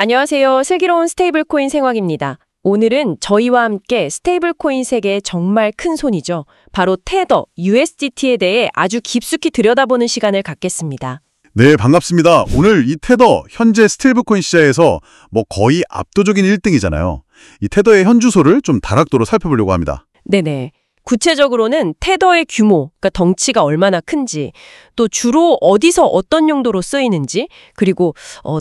안녕하세요. 슬기로운 스테이블코인 생활입니다. 오늘은 저희와 함께 스테이블코인 세계의 정말 큰 손이죠. 바로 테더, USDT에 대해 아주 깊숙이 들여다보는 시간을 갖겠습니다. 네, 반갑습니다. 오늘 이 테더, 현재 스테이블코인 시장에서 거의 압도적인 1등이잖아요. 이 테더의 현주소를 좀 다각도로 살펴보려고 합니다. 네네. 구체적으로는 테더의 규모, 그러니까 덩치가 얼마나 큰지, 또 주로 어디서 어떤 용도로 쓰이는지, 그리고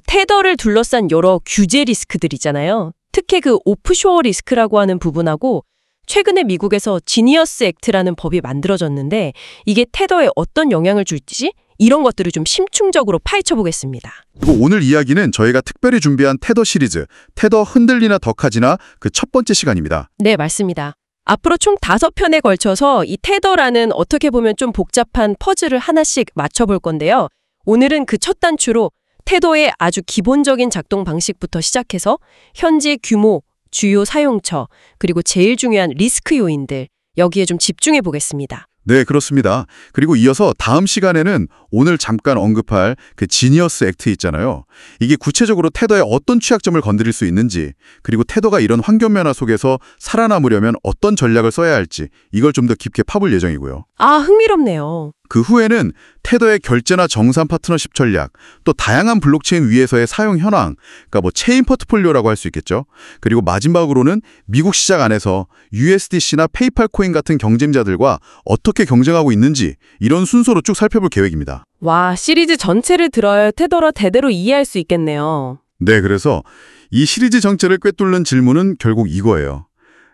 테더를 둘러싼 여러 규제 리스크들 있잖아요. 특히 그 오프쇼어 리스크라고 하는 부분하고 최근에 미국에서 지니어스 액트라는 법이 만들어졌는데 이게 테더에 어떤 영향을 줄지 이런 것들을 좀 심층적으로 파헤쳐 보겠습니다. 그리고 오늘 이야기는 저희가 특별히 준비한 테더 시리즈, 테더 흔들리나 더카지나 그 첫 번째 시간입니다. 네, 맞습니다. 앞으로 총 5편에 걸쳐서 이 테더라는 어떻게 보면 좀 복잡한 퍼즐을 하나씩 맞춰볼 건데요. 오늘은 그 첫 단추로 테더의 아주 기본적인 작동 방식부터 시작해서 현재 규모, 주요 사용처, 그리고 제일 중요한 리스크 요인들, 여기에 좀 집중해 보겠습니다. 네, 그렇습니다. 그리고 이어서 다음 시간에는 오늘 잠깐 언급할 그 지니어스 액트 있잖아요. 이게 구체적으로 테더의 어떤 취약점을 건드릴 수 있는지, 그리고 테더가 이런 환경 변화 속에서 살아남으려면 어떤 전략을 써야 할지 이걸 좀 더 깊게 파볼 예정이고요. 아, 흥미롭네요. 그 후에는 테더의 결제나 정산 파트너십 전략, 또 다양한 블록체인 위에서의 사용 현황, 그러니까 체인 포트폴리오라고 할 수 있겠죠. 그리고 마지막으로는 미국 시장 안에서 USDC나 페이팔 코인 같은 경쟁자들과 어떻게 경쟁하고 있는지 이런 순서로 쭉 살펴볼 계획입니다. 와, 시리즈 전체를 들어야 테더를 대대로 이해할 수 있겠네요. 네, 그래서 이 시리즈 정체를 꿰뚫는 질문은 결국 이거예요.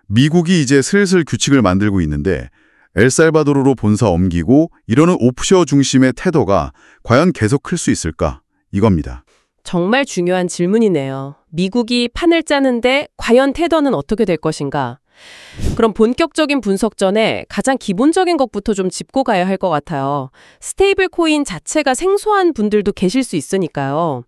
미국이 이제 슬슬 규칙을 만들고 있는데 엘살바도르로 본사 옮기고 이러는 오프쇼어 중심의 테더가 과연 계속 클 수 있을까? 이겁니다. 정말 중요한 질문이네요. 미국이 판을 짜는데 과연 테더는 어떻게 될 것인가? 그럼 본격적인 분석 전에 가장 기본적인 것부터 좀 짚고 가야 할 것 같아요. 스테이블 코인 자체가 생소한 분들도 계실 수 있으니까요.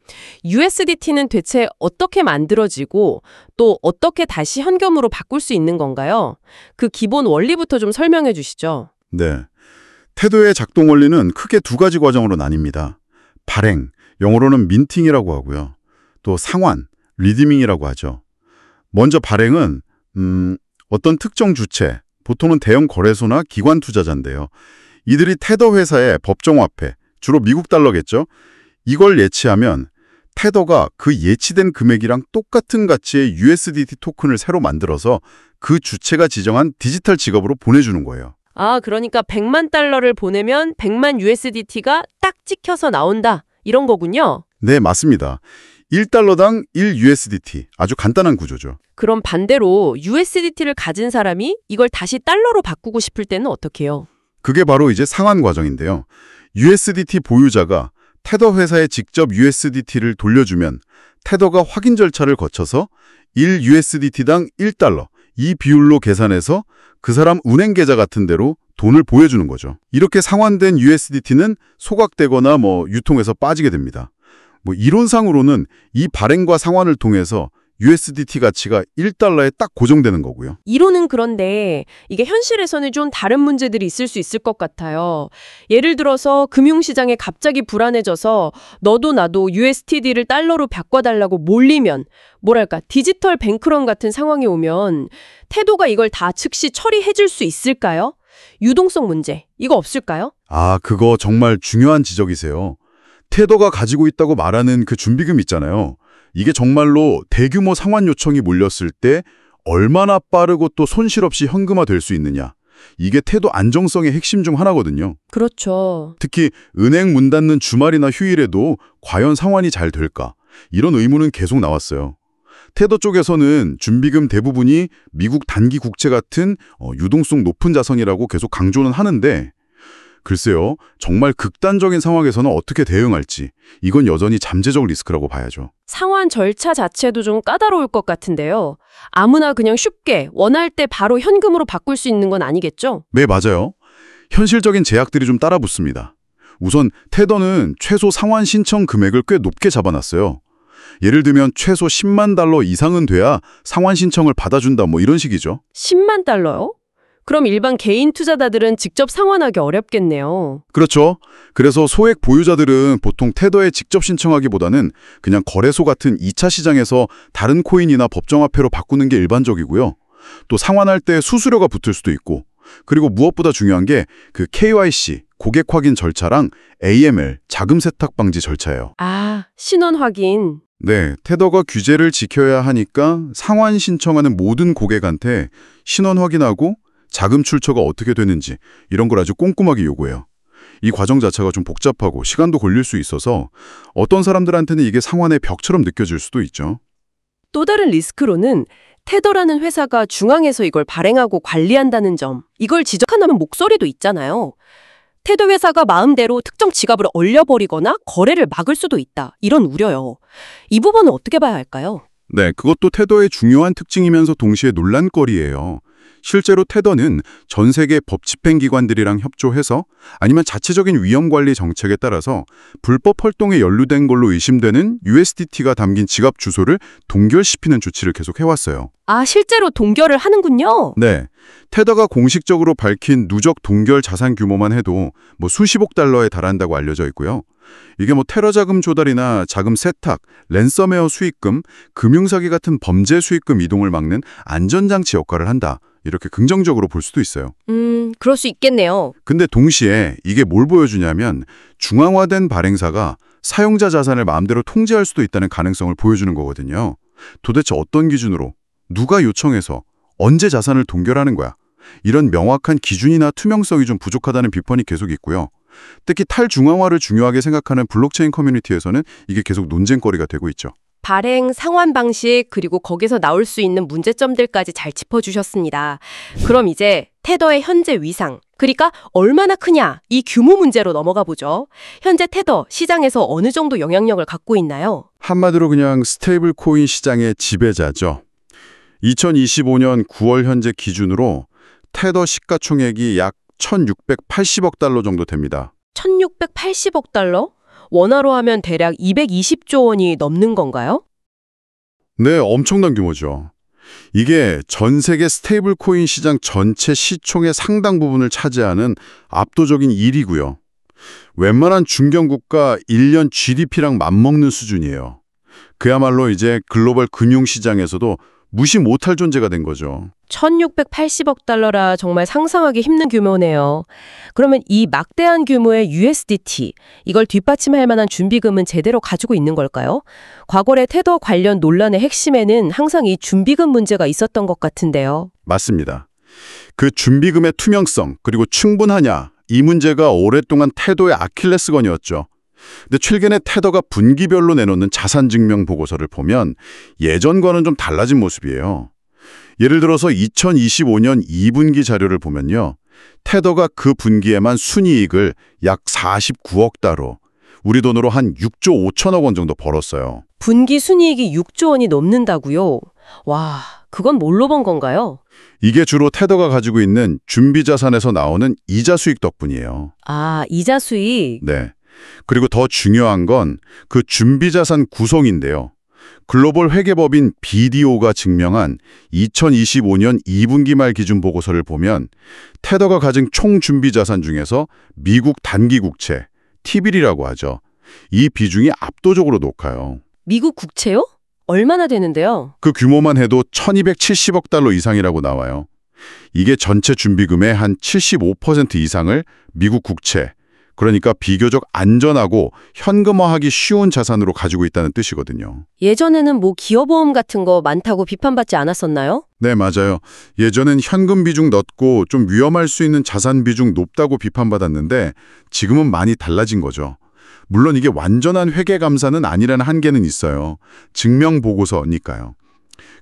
USDT는 대체 어떻게 만들어지고 또 어떻게 다시 현금으로 바꿀 수 있는 건가요? 그 기본 원리부터 좀 설명해 주시죠. 네. 테더의 작동 원리는 크게 두 가지 과정으로 나뉩니다. 발행, 영어로는 민팅이라고 하고요. 또 상환, 리디밍이라고 하죠. 먼저 발행은 어떤 특정 주체, 보통은 대형 거래소나 기관 투자자인데요. 이들이 테더 회사의 법정화폐, 주로 미국 달러겠죠. 이걸 예치하면 테더가 그 예치된 금액이랑 똑같은 가치의 USDT 토큰을 새로 만들어서 그 주체가 지정한 디지털 지갑으로 보내주는 거예요. 아, 그러니까 100만 달러를 보내면 100만 USDT가 딱 찍혀서 나온다. 이런 거군요. 네, 맞습니다. 1달러당 1USDT. 아주 간단한 구조죠. 그럼 반대로 USDT를 가진 사람이 이걸 다시 달러로 바꾸고 싶을 때는 어떻게 해요? 그게 바로 이제 상환 과정인데요. USDT 보유자가 테더 회사에 직접 USDT를 돌려주면 테더가 확인 절차를 거쳐서 1USDT당 1달러 이 비율로 계산해서 그 사람 은행 계좌 같은 데로 돈을 보여주는 거죠. 이렇게 상환된 USDT는 소각되거나 유통에서 빠지게 됩니다. 이론상으로는 이 발행과 상환을 통해서 USDT 가치가 1달러에 딱 고정되는 거고요. 이론은 그런데 이게 현실에서는 좀 다른 문제들이 있을 수 있을 것 같아요. 예를 들어서 금융시장에 갑자기 불안해져서 너도 나도 USDT를 달러로 바꿔달라고 몰리면 뭐랄까 디지털 뱅크런 같은 상황이 오면 태도가 이걸 다 즉시 처리해줄 수 있을까요? 유동성 문제, 이거 없을까요? 아, 그거 정말 중요한 지적이세요. 테더가 가지고 있다고 말하는 그 준비금 있잖아요. 이게 정말로 대규모 상환 요청이 몰렸을 때 얼마나 빠르고 또 손실 없이 현금화될 수 있느냐. 이게 테더 안정성의 핵심 중 하나거든요. 그렇죠. 특히 은행 문 닫는 주말이나 휴일에도 과연 상환이 잘 될까? 이런 의문은 계속 나왔어요. 테더 쪽에서는 준비금 대부분이 미국 단기 국채 같은 유동성 높은 자산이라고 계속 강조는 하는데 글쎄요, 정말 극단적인 상황에서는 어떻게 대응할지 이건 여전히 잠재적 리스크라고 봐야죠. 상환 절차 자체도 좀 까다로울 것 같은데요. 아무나 그냥 쉽게 원할 때 바로 현금으로 바꿀 수 있는 건 아니겠죠? 네, 맞아요. 현실적인 제약들이 좀 따라붙습니다. 우선 테더는 최소 상환 신청 금액을 꽤 높게 잡아놨어요. 예를 들면 최소 10만 달러 이상은 돼야 상환 신청을 받아준다 이런 식이죠. 10만 달러요? 그럼 일반 개인 투자자들은 직접 상환하기 어렵겠네요. 그렇죠. 그래서 소액 보유자들은 보통 테더에 직접 신청하기보다는 그냥 거래소 같은 2차 시장에서 다른 코인이나 법정화폐로 바꾸는 게 일반적이고요. 또 상환할 때 수수료가 붙을 수도 있고, 그리고 무엇보다 중요한 게 그 KYC, 고객 확인 절차랑 AML, 자금 세탁 방지 절차예요. 아, 신원 확인. 네, 테더가 규제를 지켜야 하니까 상환 신청하는 모든 고객한테 신원 확인하고 자금 출처가 어떻게 되는지 이런 걸 아주 꼼꼼하게 요구해요. 이 과정 자체가 좀 복잡하고 시간도 걸릴 수 있어서 어떤 사람들한테는 이게 상환의 벽처럼 느껴질 수도 있죠. 또 다른 리스크로는 테더라는 회사가 중앙에서 이걸 발행하고 관리한다는 점, 이걸 지적한다는 목소리도 있잖아요. 테더 회사가 마음대로 특정 지갑을 얼려버리거나 거래를 막을 수도 있다. 이런 우려요. 이 부분은 어떻게 봐야 할까요? 네, 그것도 테더의 중요한 특징이면서 동시에 논란거리예요. 실제로 테더는 전 세계 법 집행기관들이랑 협조해서 아니면 자체적인 위험관리 정책에 따라서 불법 활동에 연루된 걸로 의심되는 USDT가 담긴 지갑 주소를 동결시키는 조치를 계속 해왔어요. 아, 실제로 동결을 하는군요. 네, 테더가 공식적으로 밝힌 누적 동결 자산 규모만 해도 수십억 달러에 달한다고 알려져 있고요. 이게 테러 자금 조달이나 자금 세탁, 랜섬웨어 수익금, 금융사기 같은 범죄 수익금 이동을 막는 안전장치 역할을 한다. 이렇게 긍정적으로 볼 수도 있어요. 그럴 수 있겠네요. 근데 동시에 이게 뭘 보여주냐면 중앙화된 발행사가 사용자 자산을 마음대로 통제할 수도 있다는 가능성을 보여주는 거거든요. 도대체 어떤 기준으로, 누가 요청해서, 언제 자산을 동결하는 거야? 이런 명확한 기준이나 투명성이 좀 부족하다는 비판이 계속 있고요. 특히 탈중앙화를 중요하게 생각하는 블록체인 커뮤니티에서는 이게 계속 논쟁거리가 되고 있죠. 발행, 상환 방식, 그리고 거기서 나올 수 있는 문제점들까지 잘 짚어주셨습니다. 그럼 이제 테더의 현재 위상, 그러니까 얼마나 크냐, 이 규모 문제로 넘어가 보죠. 현재 테더, 시장에서 어느 정도 영향력을 갖고 있나요? 한마디로 그냥 스테이블 코인 시장의 지배자죠. 2025년 9월 현재 기준으로 테더 시가총액이 약 1,680억 달러 정도 됩니다. 1,680억 달러? 원화로 하면 대략 220조 원이 넘는 건가요? 네, 엄청난 규모죠. 이게 전 세계 스테이블 코인 시장 전체 시총의 상당 부분을 차지하는 압도적인 1위고요. 웬만한 중견국가 1년 GDP랑 맞먹는 수준이에요. 그야말로 이제 글로벌 금융시장에서도 무시 못할 존재가 된 거죠. 1,680억 달러라 정말 상상하기 힘든 규모네요. 그러면 이 막대한 규모의 USDT, 이걸 뒷받침할 만한 준비금은 제대로 가지고 있는 걸까요? 과거의 테더 관련 논란의 핵심에는 항상 이 준비금 문제가 있었던 것 같은데요. 맞습니다. 그 준비금의 투명성, 그리고 충분하냐, 이 문제가 오랫동안 테더의 아킬레스건이었죠. 근데 최근에 테더가 분기별로 내놓는 자산증명 보고서를 보면 예전과는 좀 달라진 모습이에요. 예를 들어서 2025년 2분기 자료를 보면요. 테더가 그 분기에만 순이익을 약 49억 달러, 우리 돈으로 한 6조 5천억 원 정도 벌었어요. 분기 순이익이 6조 원이 넘는다고요? 와, 그건 뭘로 번 건가요? 이게 주로 테더가 가지고 있는 준비자산에서 나오는 이자 수익 덕분이에요. 아, 이자 수익. 네. 그리고 더 중요한 건 그 준비자산 구성인데요. 글로벌 회계법인 BDO가 증명한 2025년 2분기 말 기준 보고서를 보면 테더가 가진 총 준비자산 중에서 미국 단기 국채, T빌이라고 하죠. 이 비중이 압도적으로 높아요. 미국 국채요? 얼마나 되는데요? 그 규모만 해도 1,270억 달러 이상이라고 나와요. 이게 전체 준비금의 한 75% 이상을 미국 국채, 그러니까 비교적 안전하고 현금화하기 쉬운 자산으로 가지고 있다는 뜻이거든요. 예전에는 기업보험 같은 거 많다고 비판받지 않았었나요? 네, 맞아요. 예전엔 현금 비중 넓고 좀 위험할 수 있는 자산 비중 높다고 비판받았는데 지금은 많이 달라진 거죠. 물론 이게 완전한 회계 감사는 아니라는 한계는 있어요. 증명 보고서니까요.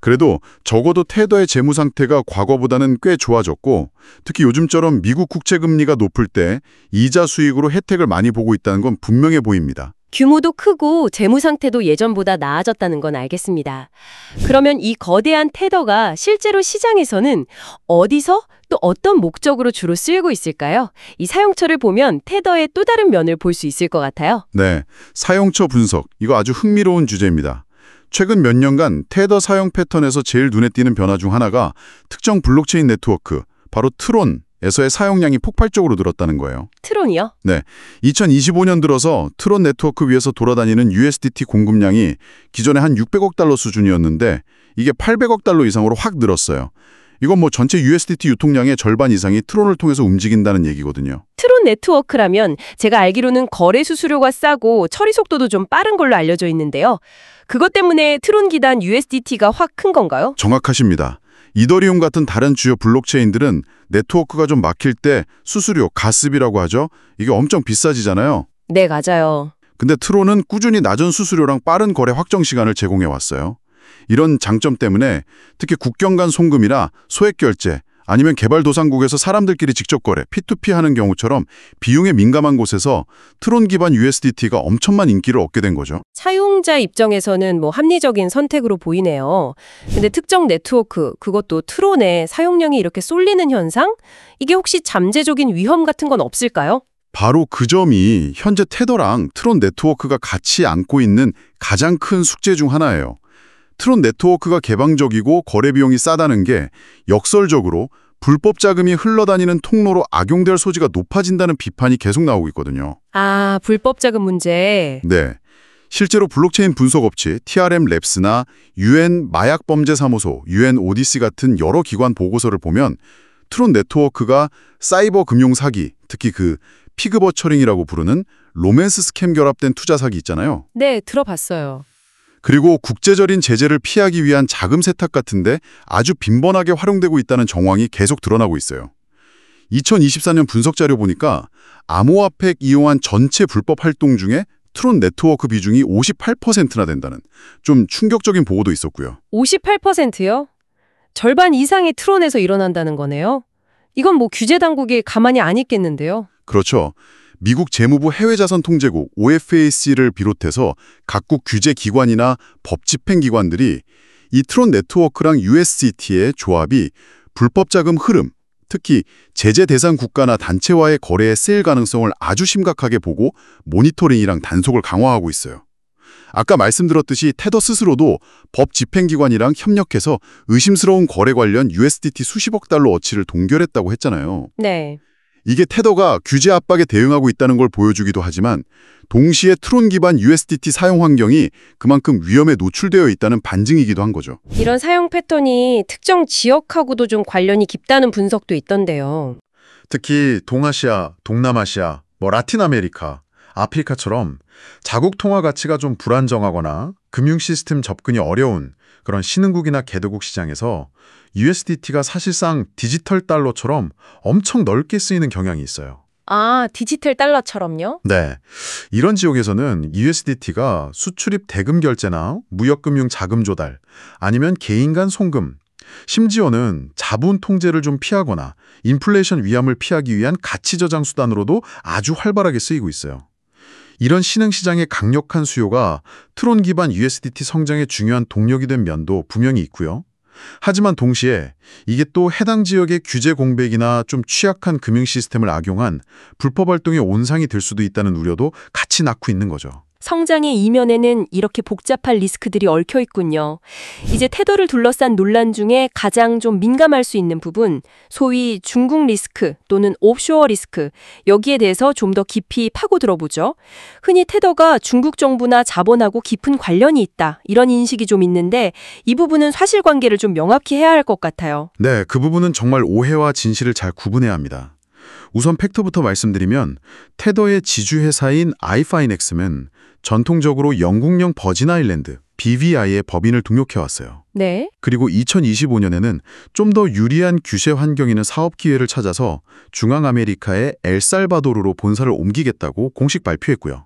그래도 적어도 테더의 재무 상태가 과거보다는 꽤 좋아졌고 특히 요즘처럼 미국 국채 금리가 높을 때 이자 수익으로 혜택을 많이 보고 있다는 건 분명해 보입니다. 규모도 크고 재무 상태도 예전보다 나아졌다는 건 알겠습니다. 그러면 이 거대한 테더가 실제로 시장에서는 어디서 또 어떤 목적으로 주로 쓰이고 있을까요? 이 사용처를 보면 테더의 또 다른 면을 볼 수 있을 것 같아요. 네, 사용처 분석. 이거 아주 흥미로운 주제입니다. 최근 몇 년간 테더 사용 패턴에서 제일 눈에 띄는 변화 중 하나가 특정 블록체인 네트워크, 바로 트론에서의 사용량이 폭발적으로 늘었다는 거예요. 트론이요? 네, 2025년 들어서 트론 네트워크 위에서 돌아다니는 USDT 공급량이 기존에 한 600억 달러 수준이었는데 이게 800억 달러 이상으로 확 늘었어요. 이건 뭐 전체 USDT 유통량의 절반 이상이 트론을 통해서 움직인다는 얘기거든요. 트론 네트워크라면 제가 알기로는 거래 수수료가 싸고 처리 속도도 좀 빠른 걸로 알려져 있는데요. 그것 때문에 트론 기반 USDT가 확 큰 건가요? 정확하십니다. 이더리움 같은 다른 주요 블록체인들은 네트워크가 좀 막힐 때 수수료, 가스비라고 하죠. 이게 엄청 비싸지잖아요. 네, 맞아요. 근데 트론은 꾸준히 낮은 수수료랑 빠른 거래 확정 시간을 제공해 왔어요. 이런 장점 때문에 특히 국경 간 송금이나 소액 결제 아니면 개발도상국에서 사람들끼리 직접 거래, P2P 하는 경우처럼 비용에 민감한 곳에서 트론 기반 USDT가 엄청난 인기를 얻게 된 거죠. 사용자 입장에서는 뭐 합리적인 선택으로 보이네요. 근데 특정 네트워크, 그것도 트론의 사용량이 이렇게 쏠리는 현상? 이게 혹시 잠재적인 위험 같은 건 없을까요? 바로 그 점이 현재 테더랑 트론 네트워크가 같이 안고 있는 가장 큰 숙제 중 하나예요. 트론 네트워크가 개방적이고 거래 비용이 싸다는 게 역설적으로 불법 자금이 흘러다니는 통로로 악용될 소지가 높아진다는 비판이 계속 나오고 있거든요. 아, 불법 자금 문제. 네. 실제로 블록체인 분석 업체 TRM 랩스나 UN 마약범죄사무소, UN ODC 같은 여러 기관 보고서를 보면 트론 네트워크가 사이버 금융 사기, 특히 그 피그 버처링이라고 부르는 로맨스 스캠 결합된 투자 사기 있잖아요. 네, 들어봤어요. 그리고 국제적인 제재를 피하기 위한 자금 세탁 같은데 아주 빈번하게 활용되고 있다는 정황이 계속 드러나고 있어요. 2024년 분석 자료 보니까 암호화폐 이용한 전체 불법 활동 중에 트론 네트워크 비중이 58%나 된다는 좀 충격적인 보고도 있었고요. 58%요? 절반 이상이 트론에서 일어난다는 거네요. 이건 뭐 규제 당국이 가만히 안 있겠는데요. 그렇죠. 미국 재무부 해외자산통제국 OFAC를 비롯해서 각국 규제 기관이나 법 집행 기관들이 이 트론 네트워크랑 USDT의 조합이 불법 자금 흐름, 특히 제재 대상 국가나 단체와의 거래에 쓰일 가능성을 아주 심각하게 보고 모니터링이랑 단속을 강화하고 있어요. 아까 말씀드렸듯이 테더 스스로도 법 집행기관이랑 협력해서 의심스러운 거래 관련 USDT 수십억 달러 어치를 동결했다고 했잖아요. 네. 이게 테더가 규제 압박에 대응하고 있다는 걸 보여주기도 하지만 동시에 트론 기반 USDT 사용 환경이 그만큼 위험에 노출되어 있다는 반증이기도 한 거죠. 이런 사용 패턴이 특정 지역하고도 좀 관련이 깊다는 분석도 있던데요. 특히 동아시아, 동남아시아, 라틴 아메리카, 아프리카처럼 자국 통화 가치가 좀 불안정하거나 금융 시스템 접근이 어려운 그런 신흥국이나 개도국 시장에서 USDT가 사실상 디지털 달러처럼 엄청 넓게 쓰이는 경향이 있어요. 아, 디지털 달러처럼요? 네, 이런 지역에서는 USDT가 수출입 대금 결제나 무역금융 자금 조달, 아니면 개인 간 송금, 심지어는 자본 통제를 좀 피하거나 인플레이션 위험을 피하기 위한 가치 저장 수단으로도 아주 활발하게 쓰이고 있어요. 이런 신흥시장의 강력한 수요가 트론 기반 USDT 성장의 중요한 동력이 된 면도 분명히 있고요. 하지만 동시에 이게 또 해당 지역의 규제 공백이나 좀 취약한 금융 시스템을 악용한 불법 활동의 온상이 될 수도 있다는 우려도 같이 낳고 있는 거죠. 성장의 이면에는 이렇게 복잡한 리스크들이 얽혀 있군요. 이제 테더를 둘러싼 논란 중에 가장 좀 민감할 수 있는 부분, 소위 중국 리스크 또는 옵쇼어 리스크, 여기에 대해서 좀 더 깊이 파고들어 보죠. 흔히 테더가 중국 정부나 자본하고 깊은 관련이 있다, 이런 인식이 좀 있는데 이 부분은 사실관계를 좀 명확히 해야 할 것 같아요. 네, 그 부분은 정말 오해와 진실을 잘 구분해야 합니다. 우선 팩트부터 말씀드리면 테더의 지주회사인 iFinex는 전통적으로 영국령 버진 아일랜드, BVI의 법인을 등록해왔어요. 네. 그리고 2025년에는 좀 더 유리한 규제 환경 있는 사업 기회를 찾아서 중앙아메리카의 엘살바도르로 본사를 옮기겠다고 공식 발표했고요.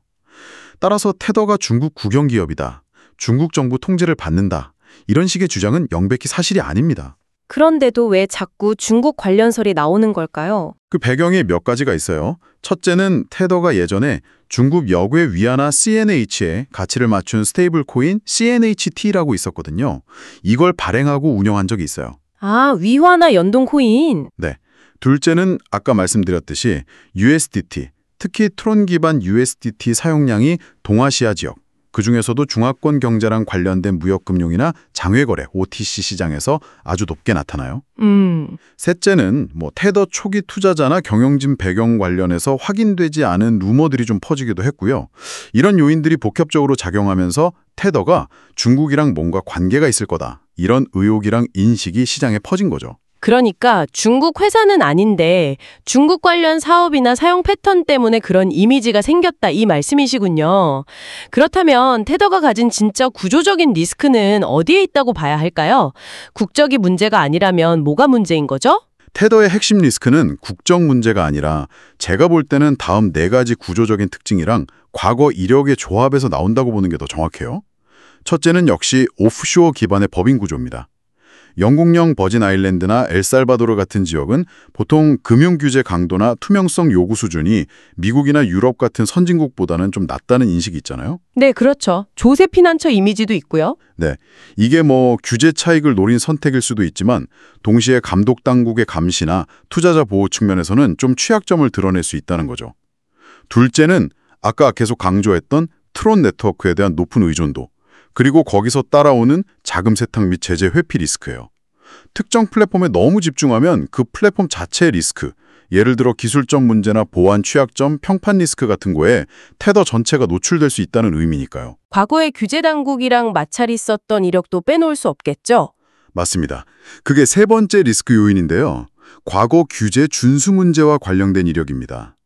따라서 테더가 중국 국영기업이다, 중국 정부 통제를 받는다, 이런 식의 주장은 명백히 사실이 아닙니다. 그런데도 왜 자꾸 중국 관련설이 나오는 걸까요? 그 배경에 몇 가지가 있어요. 첫째는 테더가 예전에 중국 여괴 위안화 CNH에 가치를 맞춘 스테이블 코인 CNHT라고 있었거든요. 이걸 발행하고 운영한 적이 있어요. 아, 위화나 연동 코인. 네. 둘째는 아까 말씀드렸듯이 USDT, 특히 트론 기반 USDT 사용량이 동아시아 지역, 그중에서도 중화권 경제랑 관련된 무역금융이나 장외거래, OTC 시장에서 아주 높게 나타나요. 셋째는 테더 초기 투자자나 경영진 배경 관련해서 확인되지 않은 루머들이 좀 퍼지기도 했고요. 이런 요인들이 복합적으로 작용하면서 테더가 중국이랑 뭔가 관계가 있을 거다. 이런 의혹이랑 인식이 시장에 퍼진 거죠. 그러니까 중국 회사는 아닌데 중국 관련 사업이나 사용 패턴 때문에 그런 이미지가 생겼다 이 말씀이시군요. 그렇다면 테더가 가진 진짜 구조적인 리스크는 어디에 있다고 봐야 할까요? 국적이 문제가 아니라면 뭐가 문제인 거죠? 테더의 핵심 리스크는 국적 문제가 아니라 제가 볼 때는 다음 4가지 구조적인 특징이랑 과거 이력의 조합에서 나온다고 보는 게 더 정확해요. 첫째는 역시 오프쇼어 기반의 법인 구조입니다. 영국령 버진 아일랜드나 엘살바도르 같은 지역은 보통 금융 규제 강도나 투명성 요구 수준이 미국이나 유럽 같은 선진국보다는 좀 낮다는 인식이 있잖아요. 네, 그렇죠. 조세 피난처 이미지도 있고요. 네, 이게 규제 차익을 노린 선택일 수도 있지만 동시에 감독 당국의 감시나 투자자 보호 측면에서는 좀 취약점을 드러낼 수 있다는 거죠. 둘째는 아까 계속 강조했던 트론 네트워크에 대한 높은 의존도, 그리고 거기서 따라오는 자금 세탁 및 제재 회피 리스크예요. 특정 플랫폼에 너무 집중하면 그 플랫폼 자체의 리스크, 예를 들어 기술적 문제나 보안 취약점, 평판 리스크 같은 거에 테더 전체가 노출될 수 있다는 의미니까요. 과거의 규제 당국이랑 마찰이 있었던 이력도 빼놓을 수 없겠죠? 맞습니다. 그게 세 번째 리스크 요인인데요. 과거 규제 준수 문제와 관련된 이력입니다.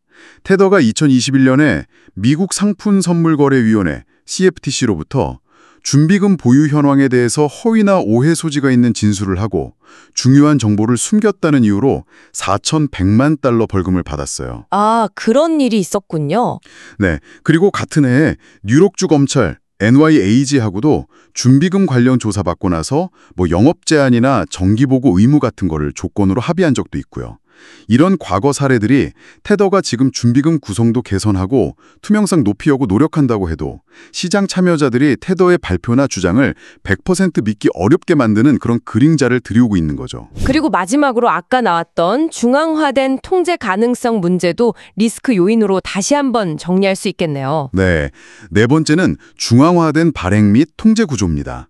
테더가 2021년에 미국 상품선물거래위원회 CFTC로부터 준비금 보유 현황에 대해서 허위나 오해 소지가 있는 진술을 하고 중요한 정보를 숨겼다는 이유로 4,100만 달러 벌금을 받았어요. 아, 그런 일이 있었군요. 네, 그리고 같은 해에 뉴욕주 검찰 NYAG하고도 준비금 관련 조사받고 나서 영업 제한이나 정기보고 의무 같은 거를 조건으로 합의한 적도 있고요. 이런 과거 사례들이 테더가 지금 준비금 구성도 개선하고 투명성 높이려고 노력한다고 해도 시장 참여자들이 테더의 발표나 주장을 100% 믿기 어렵게 만드는 그런 그림자를 들이우고 있는 거죠. 그리고 마지막으로 아까 나왔던 중앙화된 통제 가능성 문제도 리스크 요인으로 다시 한번 정리할 수 있겠네요. 네, 네 번째는 중앙화된 발행 및 통제 구조입니다.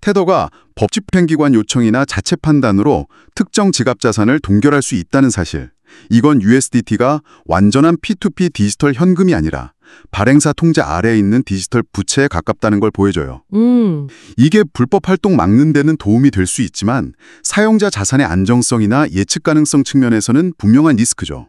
테더가 법 집행기관 요청이나 자체 판단으로 특정 지갑 자산을 동결할 수 있다는 사실. 이건 USDT가 완전한 P2P 디지털 현금이 아니라 발행사 통제 아래에 있는 디지털 부채에 가깝다는 걸 보여줘요. 이게 불법 활동 막는 데는 도움이 될 수 있지만 사용자 자산의 안정성이나 예측 가능성 측면에서는 분명한 리스크죠.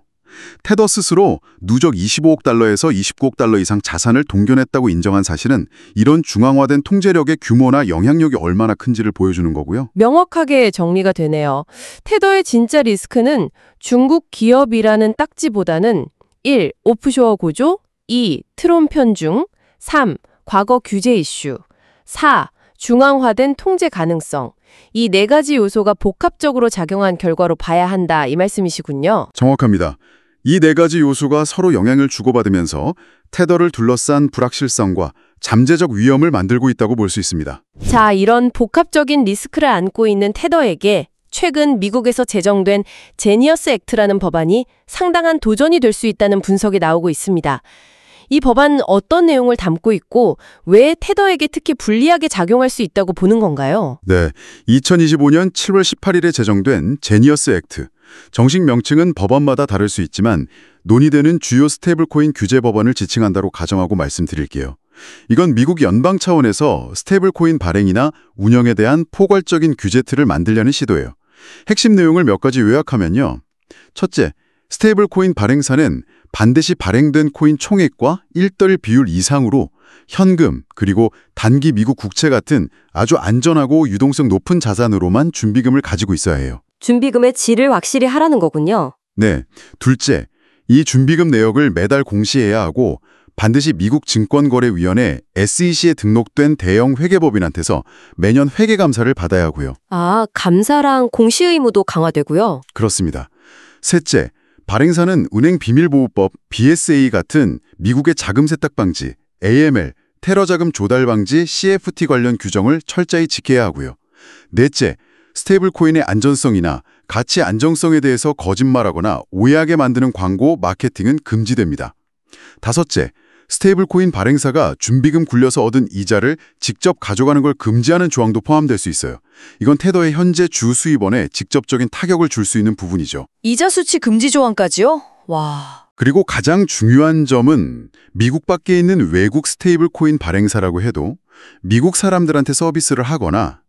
테더 스스로 누적 25억 달러에서 29억 달러 이상 자산을 동결했다고 인정한 사실은 이런 중앙화된 통제력의 규모나 영향력이 얼마나 큰지를 보여주는 거고요. 명확하게 정리가 되네요. 테더의 진짜 리스크는 중국 기업이라는 딱지보다는 1. 오프쇼어 구조, 2. 트론 편중, 3. 과거 규제 이슈, 4. 중앙화된 통제 가능성. 이 4가지 요소가 복합적으로 작용한 결과로 봐야 한다 이 말씀이시군요. 정확합니다. 이 4가지 요소가 서로 영향을 주고받으면서 테더를 둘러싼 불확실성과 잠재적 위험을 만들고 있다고 볼 수 있습니다. 자, 이런 복합적인 리스크를 안고 있는 테더에게 최근 미국에서 제정된 제니어스 액트라는 법안이 상당한 도전이 될 수 있다는 분석이 나오고 있습니다. 이 법안 어떤 내용을 담고 있고 왜 테더에게 특히 불리하게 작용할 수 있다고 보는 건가요? 네, 2025년 7월 18일에 제정된 제니어스 액트. 정식 명칭은 법안마다 다를 수 있지만 논의되는 주요 스테이블코인 규제 법안을 지칭한다고 가정하고 말씀드릴게요. 이건 미국 연방 차원에서 스테이블코인 발행이나 운영에 대한 포괄적인 규제 틀을 만들려는 시도예요. 핵심 내용을 몇 가지 요약하면요. 첫째, 스테이블코인 발행사는 반드시 발행된 코인 총액과 1:1 비율 이상으로 현금 그리고 단기 미국 국채 같은 아주 안전하고 유동성 높은 자산으로만 준비금을 가지고 있어야 해요. 준비금의 질을 확실히 하라는 거군요. 네. 둘째, 이 준비금 내역을 매달 공시해야 하고 반드시 미국 증권거래위원회 SEC에 등록된 대형 회계법인한테서 매년 회계 감사를 받아야 하고요. 아, 감사랑 공시 의무도 강화되고요. 그렇습니다. 셋째, 발행사는 은행비밀보호법 BSA 같은 미국의 자금 세탁 방지, AML, 테러 자금 조달 방지 CFT 관련 규정을 철저히 지켜야 하고요. 넷째, 스테이블 코인의 안전성이나 가치 안정성에 대해서 거짓말하거나 오해하게 만드는 광고, 마케팅은 금지됩니다. 다섯째, 스테이블 코인 발행사가 준비금 굴려서 얻은 이자를 직접 가져가는 걸 금지하는 조항도 포함될 수 있어요. 이건 테더의 현재 주 수입원에 직접적인 타격을 줄 수 있는 부분이죠. 이자 수치 금지 조항까지요? 와. 그리고 가장 중요한 점은 미국 밖에 있는 외국 스테이블 코인 발행사라고 해도 미국 사람들한테 서비스를 하거나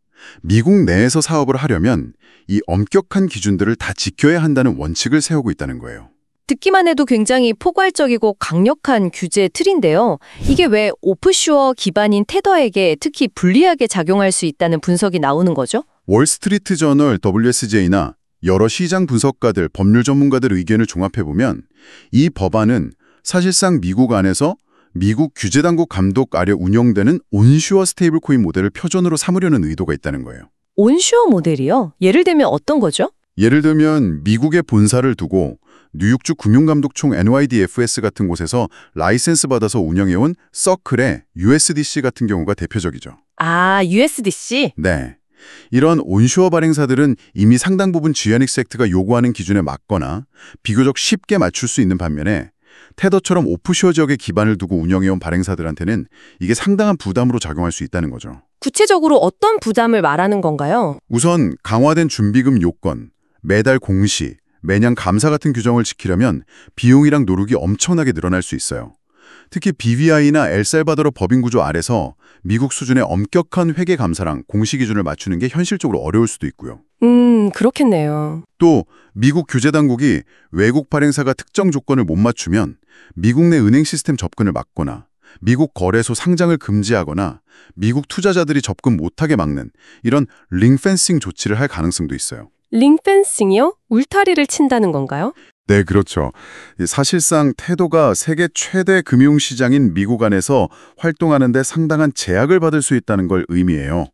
미국 내에서 사업을 하려면 이 엄격한 기준들을 다 지켜야 한다는 원칙을 세우고 있다는 거예요. 듣기만 해도 굉장히 포괄적이고 강력한 규제 틀인데요. 이게 왜 오프쇼어 기반인 테더에게 특히 불리하게 작용할 수 있다는 분석이 나오는 거죠? 월스트리트 저널 WSJ나 여러 시장 분석가들, 법률 전문가들 의견을 종합해보면 이 법안은 사실상 미국 안에서 미국 규제당국 감독 아래 운영되는 온슈어 스테이블 코인 모델을 표준으로 삼으려는 의도가 있다는 거예요. 온슈어 모델이요? 예를 들면 어떤 거죠? 예를 들면 미국에 본사를 두고 뉴욕주 금융감독총 NYDFS 같은 곳에서 라이센스 받아서 운영해온 서클의 USDC 같은 경우가 대표적이죠. 아, USDC? 네. 이런 온슈어 발행사들은 이미 상당 부분 GNX 액트가 요구하는 기준에 맞거나 비교적 쉽게 맞출 수 있는 반면에 테더처럼 오프쇼어 지역에 기반을 두고 운영해온 발행사들한테는 이게 상당한 부담으로 작용할 수 있다는 거죠. 구체적으로 어떤 부담을 말하는 건가요? 우선 강화된 준비금 요건, 매달 공시, 매년 감사 같은 규정을 지키려면 비용이랑 노력이 엄청나게 늘어날 수 있어요. 특히 BVI나 엘살바도르 법인 구조 아래서 미국 수준의 엄격한 회계 감사랑 공시 기준을 맞추는 게 현실적으로 어려울 수도 있고요. 그렇겠네요. 또 미국 규제 당국이 외국 발행사가 특정 조건을 못 맞추면 미국 내 은행 시스템 접근을 막거나 미국 거래소 상장을 금지하거나 미국 투자자들이 접근 못하게 막는 이런 링펜싱 조치를 할 가능성도 있어요. 링펜싱이요? 울타리를 친다는 건가요? 네, 그렇죠. 사실상 테더가 세계 최대 금융시장인 미국 안에서 활동하는 데 상당한 제약을 받을 수 있다는 걸 의미해요.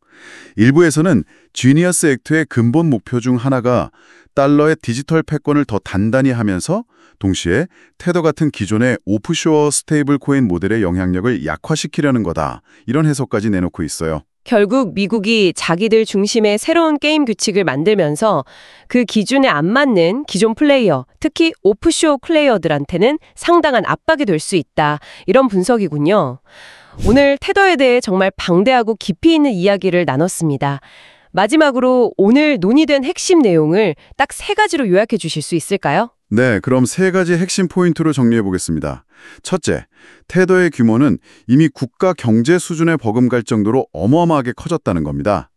일부에서는 지니어스 액트의 근본 목표 중 하나가 달러의 디지털 패권을 더 단단히 하면서 동시에 테더 같은 기존의 오프쇼어 스테이블 코인 모델의 영향력을 약화시키려는 거다. 이런 해석까지 내놓고 있어요. 결국 미국이 자기들 중심의 새로운 게임 규칙을 만들면서 그 기준에 안 맞는 기존 플레이어, 특히 오프쇼어 플레이어들한테는 상당한 압박이 될 수 있다. 이런 분석이군요. 오늘 테더에 대해 정말 방대하고 깊이 있는 이야기를 나눴습니다. 마지막으로 오늘 논의된 핵심 내용을 딱 3가지로 요약해 주실 수 있을까요? 네, 그럼 3가지 핵심 포인트로 정리해 보겠습니다. 첫째, 테더의 규모는 이미 국가 경제 수준에 버금갈 정도로 어마어마하게 커졌다는 겁니다.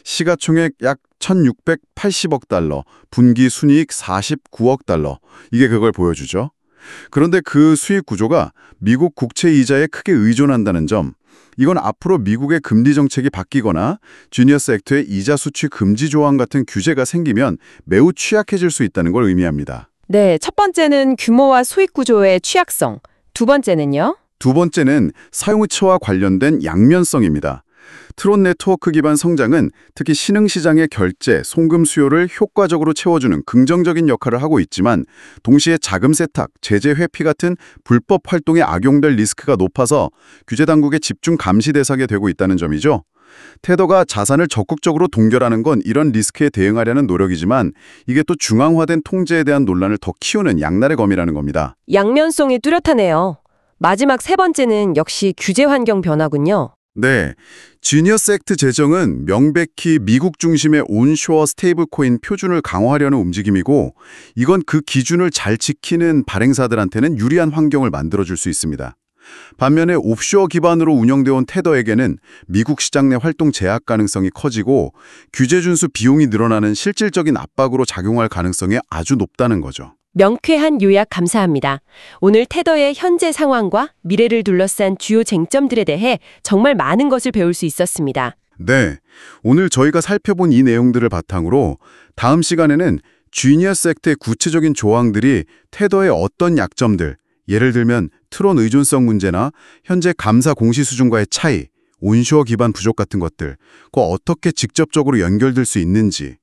시가총액 약 1,680억 달러, 분기 순이익 49억 달러. 이게 그걸 보여주죠. 그런데 그 수익 구조가 미국 국채 이자에 크게 의존한다는 점, 이건 앞으로 미국의 금리 정책이 바뀌거나 지니어스 액트의 이자 수취 금지 조항 같은 규제가 생기면 매우 취약해질 수 있다는 걸 의미합니다. 네, 첫 번째는 규모와 수익 구조의 취약성. 두 번째는요? 두 번째는 사용처와 관련된 양면성입니다. 트론 네트워크 기반 성장은 특히 신흥시장의 결제, 송금 수요를 효과적으로 채워주는 긍정적인 역할을 하고 있지만 동시에 자금 세탁, 제재 회피 같은 불법 활동에 악용될 리스크가 높아서 규제당국의 집중 감시 대상이 되고 있다는 점이죠. 테더가 자산을 적극적으로 동결하는 건 이런 리스크에 대응하려는 노력이지만 이게 또 중앙화된 통제에 대한 논란을 더 키우는 양날의 검이라는 겁니다. 양면성이 뚜렷하네요. 마지막 3번째는 역시 규제 환경 변화군요. 네, 지니어스 액트 제정은 명백히 미국 중심의 온쇼어 스테이블 코인 표준을 강화하려는 움직임이고 이건 그 기준을 잘 지키는 발행사들한테는 유리한 환경을 만들어줄 수 있습니다. 반면에 옵쇼어 기반으로 운영되어 온 테더에게는 미국 시장 내 활동 제약 가능성이 커지고 규제 준수 비용이 늘어나는 실질적인 압박으로 작용할 가능성이 아주 높다는 거죠. 명쾌한 요약 감사합니다. 오늘 테더의 현재 상황과 미래를 둘러싼 주요 쟁점들에 대해 정말 많은 것을 배울 수 있었습니다. 네, 오늘 저희가 살펴본 이 내용들을 바탕으로 다음 시간에는 지니어스 액트의 구체적인 조항들이 테더의 어떤 약점들, 예를 들면 트론 의존성 문제나 현재 감사 공시 수준과의 차이, 온쇼어 기반 부족 같은 것들, 그 어떻게 직접적으로 연결될 수 있는지,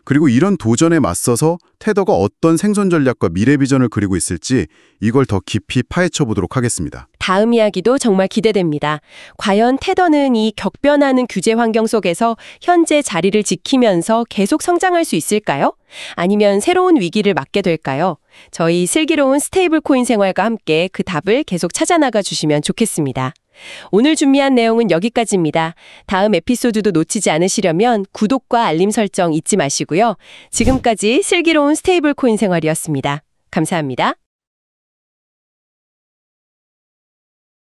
그리고 이런 도전에 맞서서 테더가 어떤 생존 전략과 미래 비전을 그리고 있을지 이걸 더 깊이 파헤쳐 보도록 하겠습니다. 다음 이야기도 정말 기대됩니다. 과연 테더는 이 격변하는 규제 환경 속에서 현재 자리를 지키면서 계속 성장할 수 있을까요? 아니면 새로운 위기를 맞게 될까요? 저희 슬기로운 스테이블 코인 생활과 함께 그 답을 계속 찾아나가 주시면 좋겠습니다. 오늘 준비한 내용은 여기까지입니다. 다음 에피소드도 놓치지 않으시려면 구독과 알림 설정 잊지 마시고요. 지금까지 슬기로운 스테이블 코인 생활이었습니다. 감사합니다.